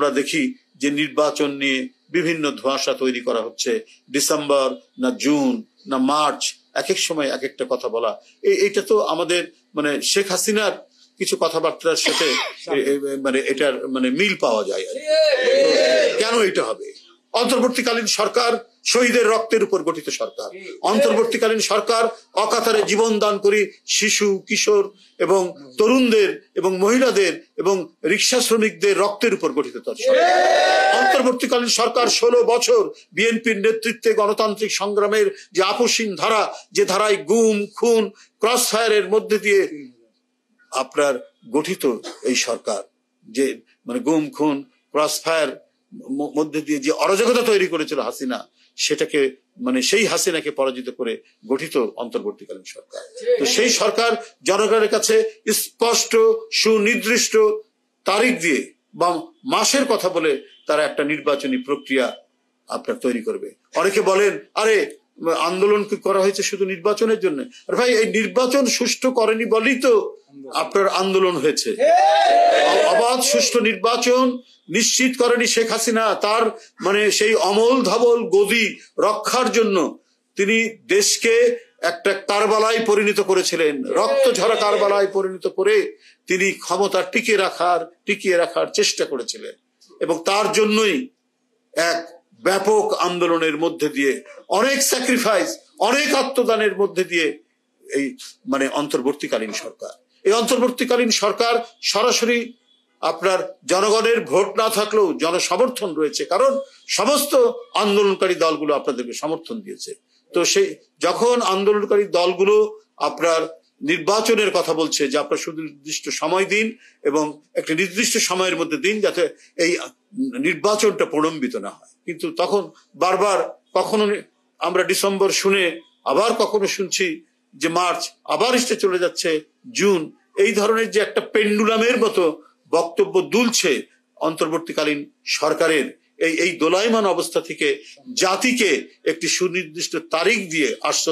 আমরা দেখি যে নির্বাচন নিয়ে বিভিন্ন ধোঁয়াশা তৈরি করা হচ্ছে, ডিসেম্বর না জুন না মার্চ, এক এক সময় এক একটা কথা বলা। এটা তো আমাদের মানে শেখ হাসিনার কিছু কথাবার্তার সাথে মানে এটার মানে মিল পাওয়া যায়। কেন এটা হবে? অন্তর্বর্তীকালীন সরকার শহীদের রক্তের উপর গঠিত সরকার। অন্তর্বর্তীকালীন সরকার অকাতরে জীবন দান করে শিশু, কিশোর এবং তরুণদের এবং মহিলাদের এবং রিক্সা শ্রমিকদের রক্তের উপর গঠিত সরকার। অন্তর্বর্তীকালীন সরকার 16 বছর বিএনপির নেতৃত্বে গণতান্ত্রিক সংগ্রামের যে আপসীন ধারা, যে ধারায় গুম, খুন, ক্রস ফায়ারের মধ্যে দিয়ে আপনার গঠিত এই সরকার, যে মানে গুম, খুন, ক্রস ফায়ার মধ্যে দিয়ে যে অরাজকতা তৈরি করেছিল হাসিনা, সেটাকে মানে সেই হাসিনাকে পরাজিত করে গঠিত অন্তর্বর্তীকালীন সরকার। তো সেই সরকার জনগণের কাছে স্পষ্ট সুনির্দিষ্ট তারিখ দিয়ে বা মাসের কথা বলে তারা একটা নির্বাচনী প্রক্রিয়া আপনার তৈরি করবে। অনেকে বলেন আরে আন্দোলন করা হয়েছে শুধু নির্বাচনের জন্য। আর ভাই, এই নির্বাচন সুষ্ঠু করেনি বলেই তো আপনার আন্দোলন হয়েছে। অবাধ সুষ্ঠু নির্বাচন নিশ্চিত করেনি শেখ হাসিনা। তার মানে সেই অমল ধবল গদি রক্ষার জন্য তিনি দেশকে একটা কারবালায় পরিণত করেছিলেন, রক্ত ঝরা কারবালায় পরিণত করে তিনি ক্ষমতা টিকিয়ে রাখার চেষ্টা করেছিলেন। এবং তার জন্যই এক ব্যাপক আন্দোলনের মধ্যে দিয়ে, অনেক স্যাক্রিফাইস, অনেক আত্মদানের মধ্যে দিয়ে এই মানে অন্তর্বর্তীকালীন সরকার, এই অন্তর্বর্তীকালীন সরকার সরাসরি আপনার জনগণের ভোট না থাকলেও জনসমর্থন রয়েছে, কারণ সমস্ত আন্দোলনকারী দলগুলো আপনাদেরকে সমর্থন দিয়েছে। তো সেই যখন আন্দোলনকারী দলগুলো আপনার নির্বাচনের কথা বলছে যে আপনার শুধু নির্দিষ্ট সময় দিন এবং একটা নির্দিষ্ট সময়ের মধ্যে দিন যাতে এই নির্বাচনটা প্রলম্বিত না হয়, কিন্তু তখন বারবার কখনো আমরা ডিসেম্বর শুনে আবার কখনো শুনছি যে মার্চ, আবার এসে চলে যাচ্ছে জুন। এই ধরনের যে একটা পেন্ডুলামের মতো বক্তব্য দুলছে অন্তর্বর্তীকালীন সরকারের, এই দোলায়মান অবস্থা থেকে জাতিকে একটি সুনির্দিষ্ট তারিখ দিয়ে আশ্বস্ত